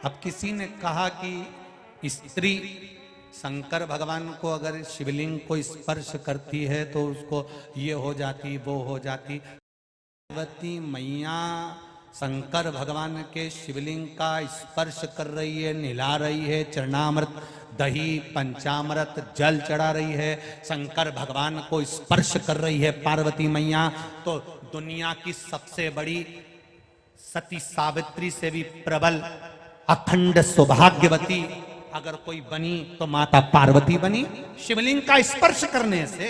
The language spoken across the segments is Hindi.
अब किसी ने कहा कि स्त्री शंकर भगवान को अगर शिवलिंग को स्पर्श करती है तो उसको ये हो जाती वो हो जाती। पार्वती मैया शंकर भगवान के शिवलिंग का स्पर्श कर रही है, निला रही है, चरणामृत दही पंचामृत जल चढ़ा रही है, शंकर भगवान को स्पर्श कर रही है पार्वती मैया। तो दुनिया की सबसे बड़ी सती सावित्री से भी प्रबल अखंड सौभाग्यवती अगर कोई बनी तो माता पार्वती बनी, शिवलिंग का स्पर्श करने से।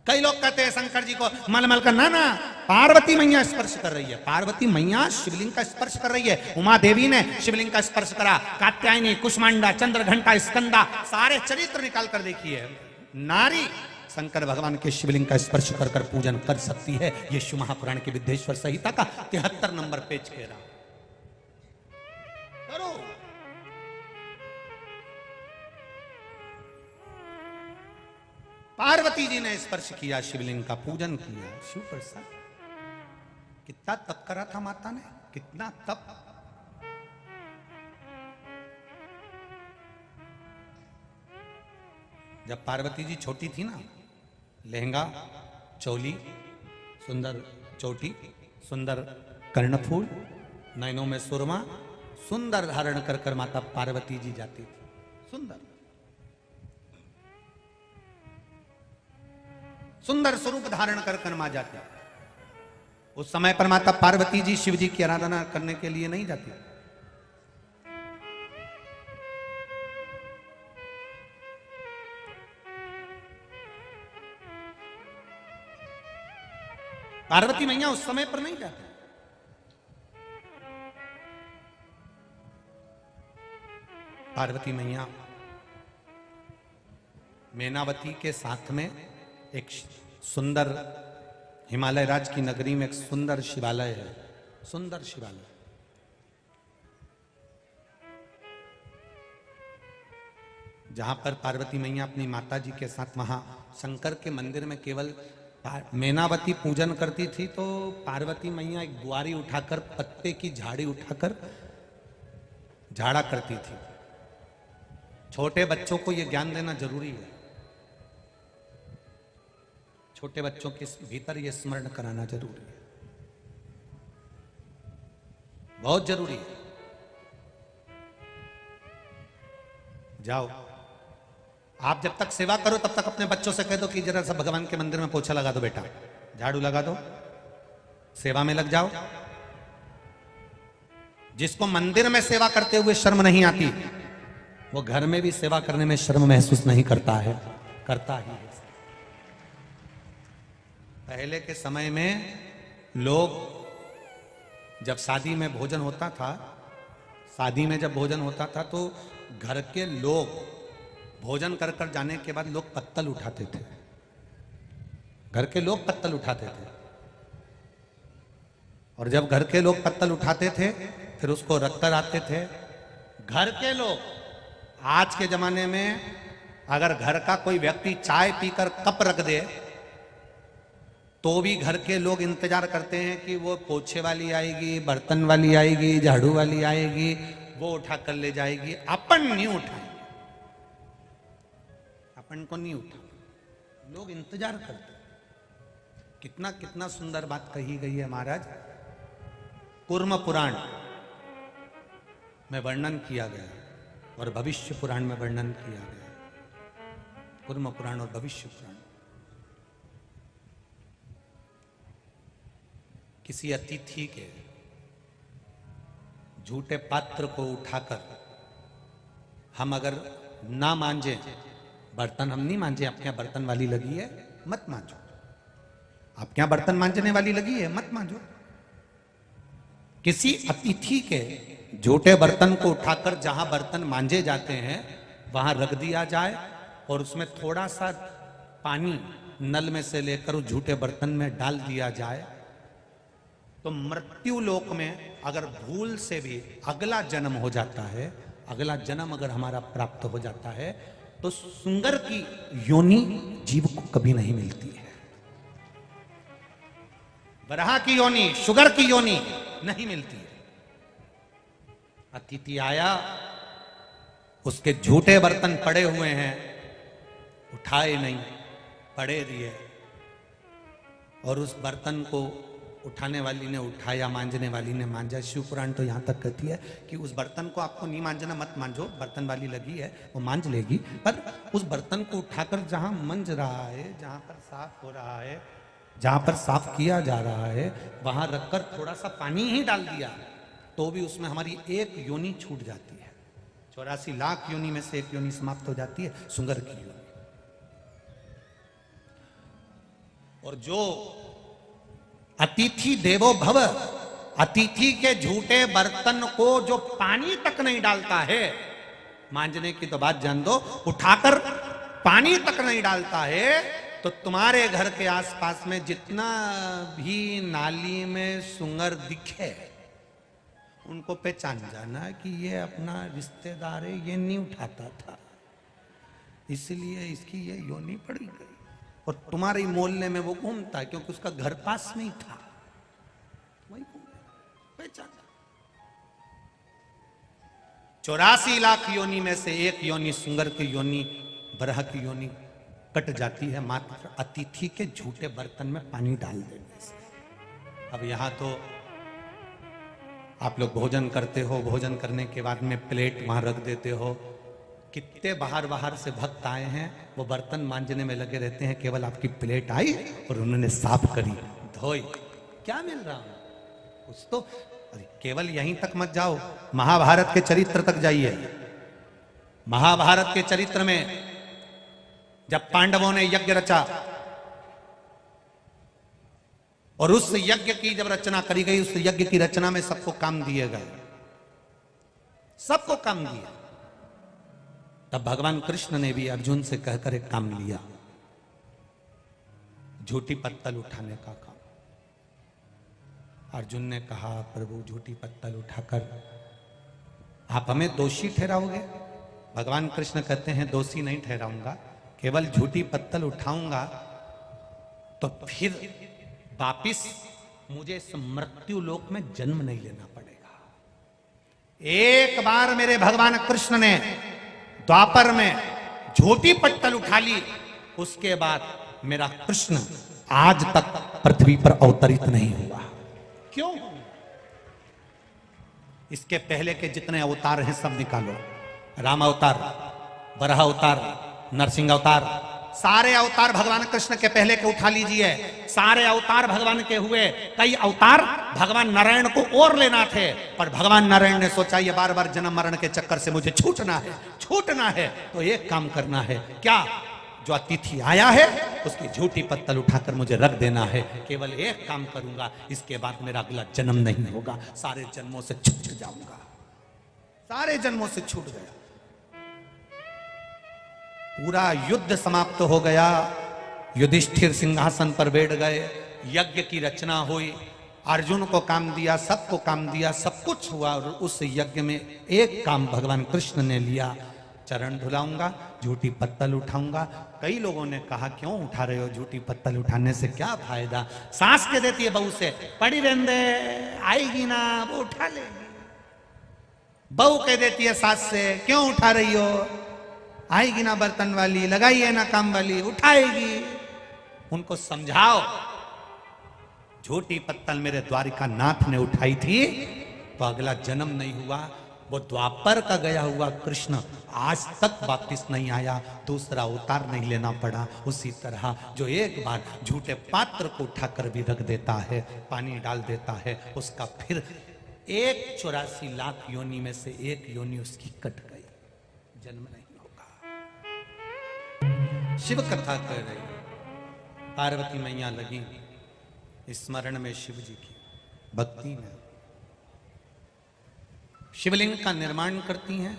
कई लोग कहते हैं शंकर जी को मलमल का, ना पार्वती मैया स्पर्श कर रही है। पार्वती मैया शिवलिंग का स्पर्श कर रही है। उमा देवी ने शिवलिंग का स्पर्श करा, कात्यायनी, कुष्मांडा, चंद्रघंटा, स्कंदा, सारे चरित्र निकाल कर देखिए। नारी शंकर भगवान के शिवलिंग का स्पर्श कर कर पूजन कर सकती है। ये शिव महापुराण की विद्येश्वर संहिता का 73 नंबर पेज कह रहा। करो पार्वती जी ने स्पर्श किया, शिवलिंग का पूजन किया। शिव प्रसाद कितना तप करा था माता ने, कितना तप। जब पार्वती जी छोटी थी ना, लहंगा, चोली, सुंदर चोटी, सुंदर कर्णफूल, नैनों में सुरमा, सुंदर धारण कर कर माता पार्वती जी जाती थी। सुंदर सुंदर स्वरूप धारण कर कर मां जाती। उस समय पर माता पार्वती जी शिव जी की आराधना करने के लिए नहीं जाती। पार्वती मैया उस समय पर नहीं जाती। पार्वती मैया मैनावती के साथ में एक सुंदर हिमालय राज की नगरी में एक सुंदर शिवालय है। सुंदर शिवालय, जहां पर पार्वती मैया अपनी माता जी के साथ वहां शंकर के मंदिर में केवल मैनावती पूजन करती थी, तो पार्वती मैया एक बुआरी उठाकर, पत्ते की झाड़ी उठाकर झाड़ा करती थी। छोटे बच्चों को यह ज्ञान देना जरूरी है। छोटे बच्चों के भीतर यह स्मरण कराना जरूरी है, बहुत जरूरी है। जाओ, आप जब तक सेवा करो तब तक अपने बच्चों से कह दो कि जरा सा भगवान के मंदिर में पोछा लगा दो बेटा, झाड़ू लगा दो, सेवा में लग जाओ। जिसको मंदिर में सेवा करते हुए शर्म नहीं आती, वो घर में भी सेवा करने में शर्म महसूस नहीं करता है, करता ही है। पहले के समय में लोग जब शादी में भोजन होता था, शादी में जब भोजन होता था तो घर के लोग भोजन कर कर जाने के बाद लोग पत्तल उठाते थे। घर के लोग पत्तल उठाते थे, और जब घर के लोग पत्तल उठाते थे फिर उसको रख कर आते थे। घर के लोग, आज के जमाने में अगर घर का कोई व्यक्ति चाय पीकर कप रख दे तो भी घर के लोग इंतजार करते हैं कि वो पोछे वाली आएगी, बर्तन वाली आएगी, झाड़ू वाली आएगी, वो उठा कर ले जाएगी। अपन नहीं उठाएंगे, अपन को नहीं उठा, लोग इंतजार करते। कितना कितना सुंदर बात कही गई है महाराज। कूर्म पुराण में वर्णन किया गया और भविष्य पुराण में वर्णन किया गया। कूर्म पुराण और भविष्य पुराण। किसी अतिथि के झूठे पात्र को उठाकर हम अगर ना मांझे, बर्तन हम नहीं मांझे, आपके यहाँ बर्तन वाली लगी है मत मांझो, आपके यहाँ बर्तन मांझने वाली लगी है मत मांझो। किसी अतिथि के झूठे बर्तन को उठाकर जहां बर्तन मांझे जाते हैं वहां रख दिया जाए और उसमें थोड़ा सा पानी नल में से लेकर उस झूठे बर्तन में डाल दिया जाए, तो मृत्यु लोक में अगर भूल से भी अगला जन्म हो जाता है, अगला जन्म अगर हमारा प्राप्त हो जाता है, तो सुंगर की योनि जीव को कभी नहीं मिलती है। वराह की योनि, शुगर की योनि नहीं मिलती है। अतिथि आया, उसके झूठे बर्तन पड़े हुए हैं, उठाए नहीं, पड़े दिए, और उस बर्तन को उठाने वाली ने उठाया, मांजने वाली ने मांजा। शिव पुराण तो यहाँ तक कहती है कि उस बर्तन को आपको नहीं मांजना, मत मांजो, बर्तन वाली लगी है वो मांज लेगी, पर उस बर्तन को उठाकर जहां मंज रहा है, जहां पर साफ हो रहा है, जहां पर साफ किया जा रहा है, वहां रखकर थोड़ा सा पानी ही डाल दिया तो भी उसमें हमारी एक योनि छूट जाती है। 84 लाख योनि में से एक योनि समाप्त हो जाती है, सुंगर की योनि। और जो अतिथि देवो भव, अतिथि के झूठे बर्तन को जो पानी तक नहीं डालता है, मांजने की तो बात जान दो, उठाकर पानी तक नहीं डालता है, तो तुम्हारे घर के आसपास में जितना भी नाली में सुंगर दिखे, उनको पहचान जाना कि ये अपना रिश्तेदार है, ये नहीं उठाता था, इसलिए इसकी ये योनि पड़ी गई। और तुम्हारे मोहल्ले में वो घूमता है क्योंकि उसका घर पास में ही था, वही पहचान। 84 लाख योनि में से एक योनि, सुंगर की योनि, बरह की योनि कट जाती है मात्र अतिथि के झूठे बर्तन में पानी डाल देने से। अब यहां तो आप लोग भोजन करते हो, भोजन करने के बाद में प्लेट वहां रख देते हो। कितने बाहर बाहर से भक्त आए हैं, वो बर्तन मांजने में लगे रहते हैं, केवल आपकी प्लेट आई और उन्होंने साफ करी, धोई, क्या मिल रहा हूं कुछ तो। अरे केवल यहीं तक मत जाओ, महाभारत के चरित्र तक जाइए। महाभारत के चरित्र में जब पांडवों ने यज्ञ रचा और उस यज्ञ की जब रचना करी गई, उस यज्ञ की रचना में सबको काम दिए गए, सबको काम दिया। तब भगवान कृष्ण ने भी अर्जुन से कहकर एक काम लिया, झूठी पत्तल उठाने का काम। अर्जुन ने कहा, प्रभु झूठी पत्तल उठाकर आप हमें दोषी ठहराओगे? भगवान कृष्ण कहते हैं, दोषी नहीं ठहराऊंगा, केवल झूठी पत्तल उठाऊंगा तो फिर वापिस मुझे इस मृत्यु लोक में जन्म नहीं लेना पड़ेगा। एक बार मेरे भगवान कृष्ण ने द्वापर में झूठी पत्तल उठा ली, उसके बाद मेरा कृष्ण आज तक पृथ्वी पर अवतरित नहीं हुआ। क्यों? इसके पहले के जितने अवतार हैं सब निकालो, राम अवतार, वराह अवतार, नरसिंह अवतार, सारे अवतार भगवान कृष्ण के पहले के उठा लीजिए। सारे अवतार भगवान के हुए, कई अवतार भगवान नारायण को और लेना थे, पर भगवान नारायण ने सोचा ये बार बार जन्म मरण के चक्कर से मुझे छूटना है, तो एक काम करना है, क्या? जो अतिथि आया है उसकी झूठी पत्तल उठाकर मुझे रख देना है। केवल एक काम करूंगा, इसके बाद मेरा अगला जन्म नहीं होगा, सारे जन्मों से छूट जाऊंगा। सारे जन्मों से छूट गया। पूरा युद्ध समाप्त हो गया, युधिष्ठिर सिंहासन पर बैठ गए, यज्ञ की रचना हुई, अर्जुन को काम दिया, सबको काम दिया, सब कुछ हुआ। और उस यज्ञ में एक काम भगवान कृष्ण ने लिया, चरण धुलाऊंगा, झूठी पत्तल उठाऊंगा। कई लोगों ने कहा, क्यों उठा रहे हो? झूठी पत्तल उठाने से क्या फायदा? सास के देती है बहू से, पड़ी रहने दे, आएगी ना वो उठा लेगी। बहू कह देती है सास से, क्यों उठा रही हो? आएगी ना बर्तन वाली, लगाइए ना काम वाली, उठाएगी। उनको समझाओ, झूठी पत्तल मेरे द्वारिका नाथ ने उठाई थी तो अगला जन्म नहीं हुआ। वो द्वापर का गया हुआ कृष्ण आज तक वापिस नहीं आया, दूसरा अवतार नहीं लेना पड़ा। उसी तरह जो एक बार झूठे पात्र को उठाकर भी रख देता है, पानी डाल देता है, उसका फिर 84 लाख योनि में से एक योनि उसकी कट गई, जन्म नहीं होगा। शिव कथा कह रही, पार्वती मैया लगी स्मरण में शिव जी की भक्ति में, शिवलिंग का निर्माण करती हैं,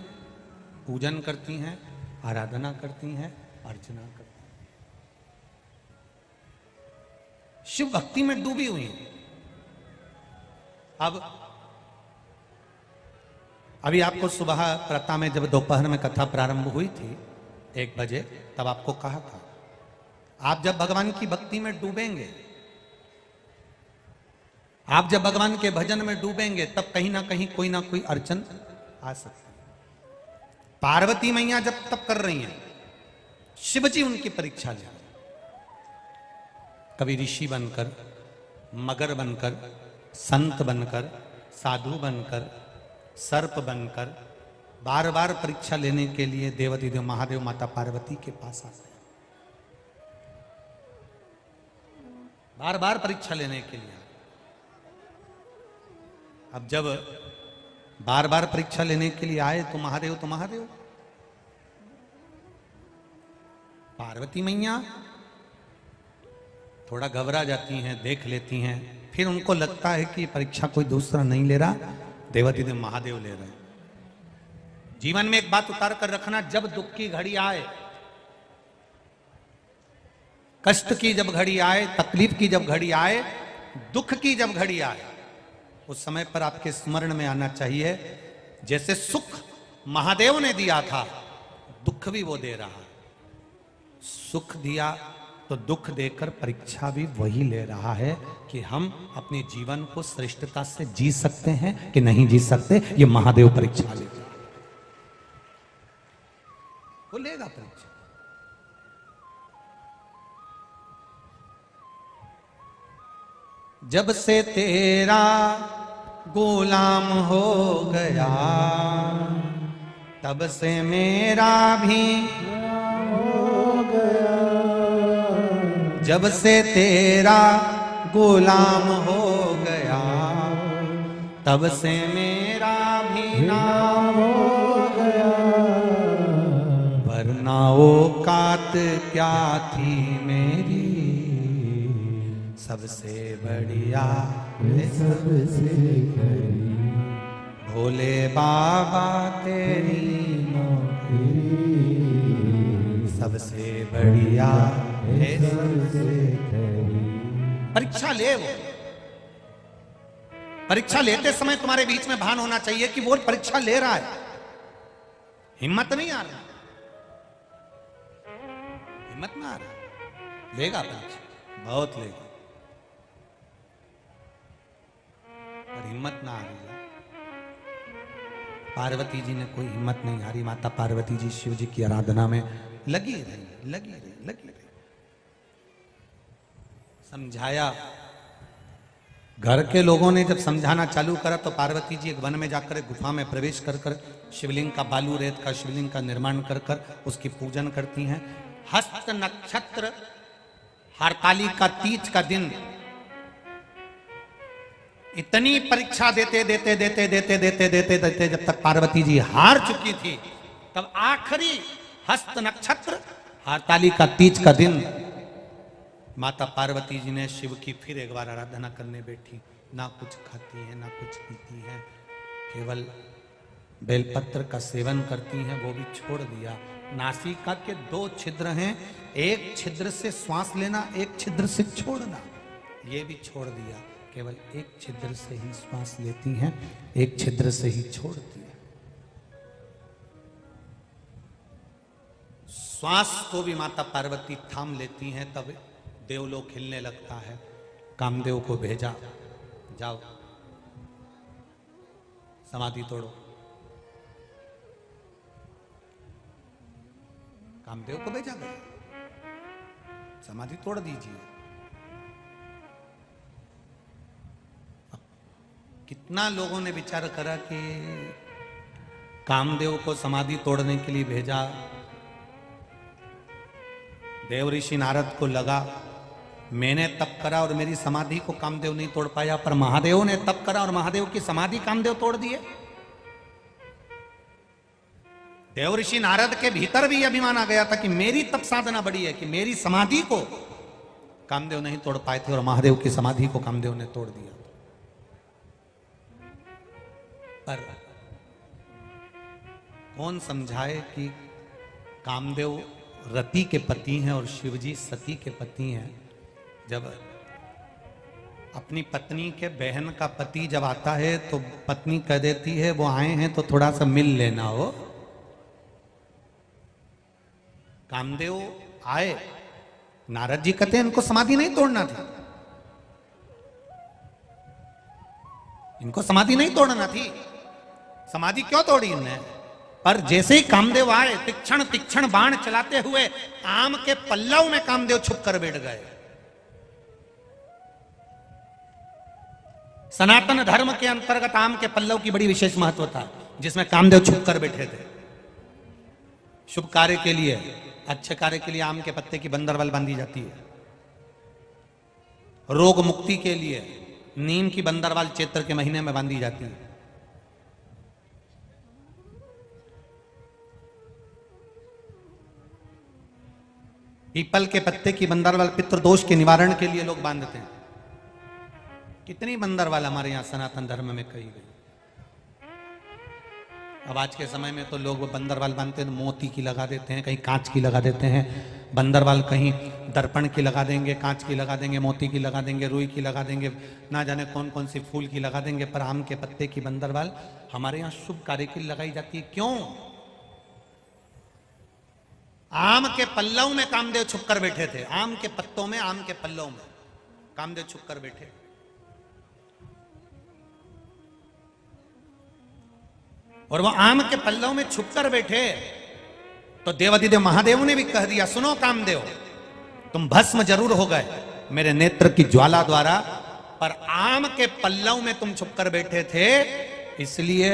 पूजन करती हैं, आराधना करती हैं, अर्चना करती हैं, शिव भक्ति में डूबी हुई हैं। अब अभी आपको सुबह प्रातः में जब दोपहर में कथा प्रारंभ हुई थी 1 बजे, तब आपको कहा था, आप जब भगवान की भक्ति में डूबेंगे आप जब भगवान के भजन में डूबेंगे तब कहीं ना कहीं कोई ना कोई अड़चन आ सकती है। पार्वती मैया जब तप कर रही हैं, शिव जी उनकी परीक्षा ले रहे हैं। कभी ऋषि बनकर, मगर बनकर, संत बनकर, साधु बनकर, सर्प बनकर बार बार परीक्षा लेने के लिए देवाधिदेव महादेव माता पार्वती के पास आते हैं। बार बार परीक्षा लेने के लिए। अब जब बार बार परीक्षा लेने के लिए आए तो महादेव पार्वती मैया थोड़ा घबरा जाती हैं, देख लेती हैं। फिर उनको लगता है कि परीक्षा कोई दूसरा नहीं ले रहा, देवाधिदेव महादेव ले रहे हैं। जीवन में एक बात उतार कर रखना, जब दुख की घड़ी आए, कष्ट की जब घड़ी आए, तकलीफ की जब घड़ी आए, दुख की जब घड़ी आए, उस समय पर आपके स्मरण में आना चाहिए जैसे सुख महादेव ने दिया था, दुख भी वो दे रहा है। सुख दिया तो दुख देकर परीक्षा भी वही ले रहा है कि हम अपने जीवन को श्रेष्ठता से जी सकते हैं कि नहीं जी सकते। ये महादेव परीक्षा लेगा, वो लेगा परीक्षा। जब से तेरा गुलाम हो गया, तब से मेरा भी हो गया। जब से तेरा गुलाम हो गया, तब से मेरा भी नाम हो गया। वरना औकात क्या थी मेरी, सबसे बढ़िया सबसे भोले बाबा तेरी नौकरी, सबसे बढ़िया है सबसे। परीक्षा ले, वो परीक्षा लेते समय तुम्हारे बीच में भान होना चाहिए कि वो परीक्षा ले रहा है, हिम्मत नहीं आ रहा, हिम्मत ना आ रहा। लेगा परीक्षा, बहुत लेगा, पर हिम्मत ना आ रही है। पार्वती जी ने कोई हिम्मत नहीं हारी। माता पार्वती जी शिव जी की आराधना में लगी रही। समझाया, घर के लोगों ने जब समझाना चालू करा तो पार्वती जी एक वन में जाकर एक गुफा में प्रवेश कर कर शिवलिंग का, बालू रेत का शिवलिंग का निर्माण कर कर उसकी पूजन करती हैं। हस्त नक्षत्र हरतालिका तीज का दिन इतनी परीक्षा देते जब तक पार्वती जी हार चुकी थी, तब आखिरी हस्त नक्षत्र हरतालिका तीज का दिन माता पार्वती जी ने शिव की फिर एक बार आराधना करने बैठी। ना कुछ खाती है, ना कुछ पीती है, केवल बेलपत्र का सेवन करती हैं, वो भी छोड़ दिया। नासिका के 2 छिद्र हैं, एक छिद्र से श्वास लेना, एक छिद्र से छोड़ना, ये भी छोड़ दिया। केवल एक छिद्र से ही श्वास लेती हैं, एक छिद्र से ही छोड़ती है। श्वास को भी माता पार्वती थाम लेती हैं, तब देवलोक हिलने लगता है। कामदेव को भेजा, जाओ समाधि तोड़ो। कामदेव को भेजा गया, समाधि तोड़ दीजिए। कितना लोगों ने विचार करा कि कामदेव को समाधि तोड़ने के लिए भेजा। देव ऋषि नारद को लगा मैंने तप करा और मेरी समाधि को कामदेव नहीं तोड़ पाया, पर महादेव ने तप करा और महादेव की समाधि कामदेव तोड़ दिए। देव ऋषि नारद के भीतर भी अभिमान आ गया था कि मेरी तप साधना बड़ी है, कि मेरी समाधि को कामदेव नहीं तोड़ पाए थे, और महादेव की समाधि को कामदेव ने तोड़ दिया। पर कौन समझाए कि कामदेव रति के पति हैं और शिवजी सती के पति हैं। जब अपनी पत्नी के बहन का पति जब आता है तो पत्नी कह देती है वो आए हैं तो थोड़ा सा मिल लेना हो। कामदेव आए, नारद जी कहते हैं इनको समाधि नहीं तोड़ना था। इनको समाधि नहीं तोड़ना थी, समाधि क्यों तोड़ी इनने? पर जैसे ही कामदेव आए, तीक्ष्ण तीक्ष्ण बाण चलाते हुए आम के पल्लव में कामदेव छुप कर बैठ गए। सनातन धर्म के अंतर्गत आम के पल्लव की बड़ी विशेष महत्व था, जिसमें कामदेव छुप कर बैठे थे। शुभ कार्य के लिए, अच्छे कार्य के लिए आम के पत्ते की बंदरवाल बांधी जाती है। रोग मुक्ति के लिए नीम की बंदरवाल चैत्र के महीने में बांधी जाती है। पीपल के पत्ते की बंदरवाल पितृदोष के निवारण के लिए लोग बांधते हैं। कितनी बंदरवाल हमारे यहां सनातन धर्म में कही गई। अब आज के समय में तो लोग बंदरवाल बांधते हैं, मोती की लगा देते हैं, कहीं कांच की लगा देते हैं बंदरवाल, कहीं दर्पण की लगा देंगे, कांच की लगा देंगे, मोती की लगा देंगे, रुई की लगा देंगे, ना जाने कौन कौन सी फूल की लगा देंगे। पर आम के पत्ते की बंदरवाल हमारे यहाँ शुभ कार्य के लिए लगाई जाती है। क्यों? आम के पल्लव में कामदेव छुप कर बैठे थे। आम के पत्तों में, आम के पल्लव में कामदेव छुप कर बैठे। और वो आम के पल्लव में छुप कर बैठे तो देवाधिदेव महादेव ने भी कह दिया, सुनो कामदेव, तुम भस्म जरूर हो गए मेरे नेत्र की ज्वाला द्वारा, पर आम के पल्लव में तुम छुप कर बैठे थे, इसलिए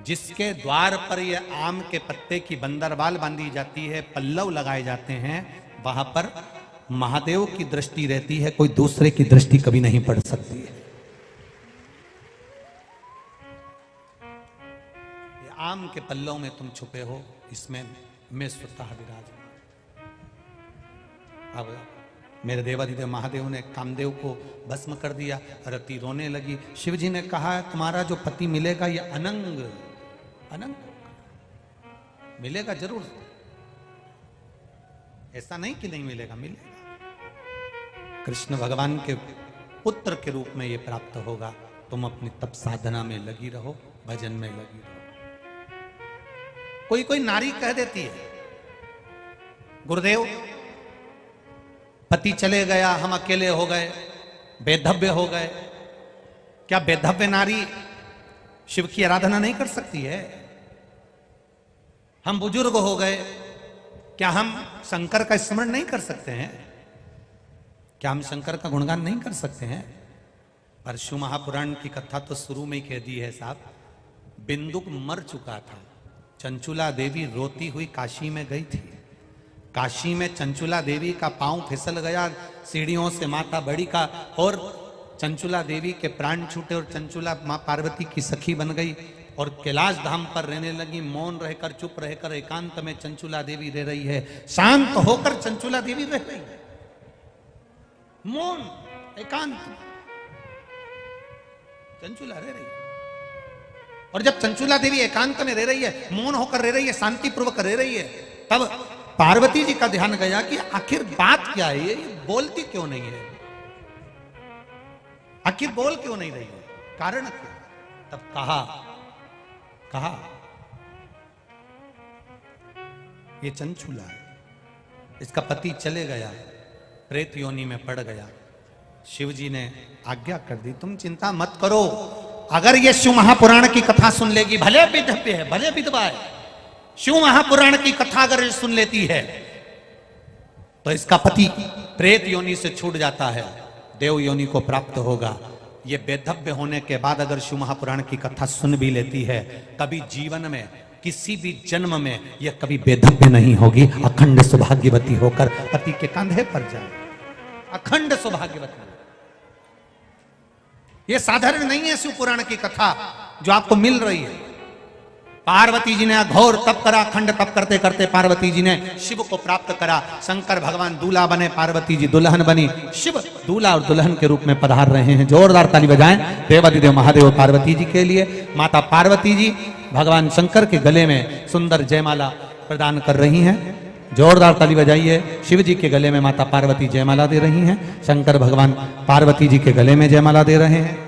जिसके द्वार पर ये आम के पत्ते की बंदरवाल बांधी जाती है, पल्लव लगाए जाते हैं, वहां पर महादेव की दृष्टि रहती है, कोई दूसरे की दृष्टि कभी नहीं पड़ सकती है। ये आम के पल्लव में तुम छुपे हो, इसमें मैं स्वतः विराजमान। अब मेरे देवाधिदेव महादेव ने कामदेव को भस्म कर दिया। रति रोने लगी। शिव जी ने कहा, तुम्हारा जो पति मिलेगा ये अनंग अनंग मिलेगा जरूर, ऐसा नहीं कि नहीं मिलेगा, मिलेगा। कृष्ण भगवान के पुत्र के रूप में ये प्राप्त होगा। तुम अपनी तप साधना में लगी रहो, भजन में लगी रहो। कोई कोई नारी कह देती है, गुरुदेव पति चले गया, हम अकेले हो गए, बेधव्य हो गए। क्या बेधव्य नारी शिव की आराधना नहीं कर सकती है? हम बुजुर्ग हो गए, क्या हम शंकर का स्मरण नहीं कर सकते हैं? क्या हम शंकर का गुणगान नहीं कर सकते हैं? पर शिव महापुराण की कथा तो शुरू में ही कह दी है साहब। बिंदुक मर चुका था, चंचुला देवी रोती हुई काशी में गई थी। काशी में चंचुला देवी का पांव फिसल गया सीढ़ियों से माता बड़ी का, और चंचुला देवी के प्राण छूटे और चंचुला मां पार्वती की सखी बन गई और कैलाश धाम पर रहने लगी। मौन रहकर, चुप रहकर, एकांत में चंचुला देवी रह रही है। शांत होकर चंचुला देवी रह रही है, मौन एकांत चंचुला रह रही है। और जब चंचुला देवी एकांत में रह रही है, मौन होकर रह रही है, शांति पूर्वक रह रही है, तब पार्वती जी का ध्यान गया कि आखिर बात क्या है, ये बोलती क्यों नहीं है, आखिर बोल क्यों नहीं रही है, कारण क्या? तब कहा ये चंचुला है, इसका पति चले गया, प्रेत योनि में पड़ गया। शिव जी ने आज्ञा कर दी, तुम चिंता मत करो। अगर ये शिव महापुराण की कथा सुन लेगी, भले विधव्य है, भले विधवा है, शिव महापुराण की कथा अगर सुन लेती है तो इसका पति प्रेत योनि से छूट जाता है, देव योनि को प्राप्त होगा। ये बेधव्य होने के बाद अगर शिव महापुराण की कथा सुन भी लेती है, कभी जीवन में किसी भी जन्म में यह कभी बेधव्य नहीं होगी, अखंड सौभाग्यवती होकर पति के कंधे पर जाए, अखंड सौभाग्यवती। यह साधारण नहीं है शिव पुराण की कथा जो आपको मिल रही है। पार्वती जी ने घोर तप करा, अखंड तप करते करते पार्वती जी ने शिव को प्राप्त करा। शंकर भगवान दूल्हा बने, पार्वती जी दुल्हन बनी। शिव दूल्हा और दुल्हन के रूप में पधार रहे हैं। जोरदार ताली बजाएं देवाधिदेव महादेव पार्वती जी के लिए। माता पार्वती जी भगवान शंकर के गले में सुंदर जयमाला प्रदान कर रही हैं। जोरदार ताली बजाइए। शिव जी के गले में माता पार्वती जयमाला दे रही हैं, शंकर भगवान पार्वती जी के गले में जयमाला दे रहे हैं।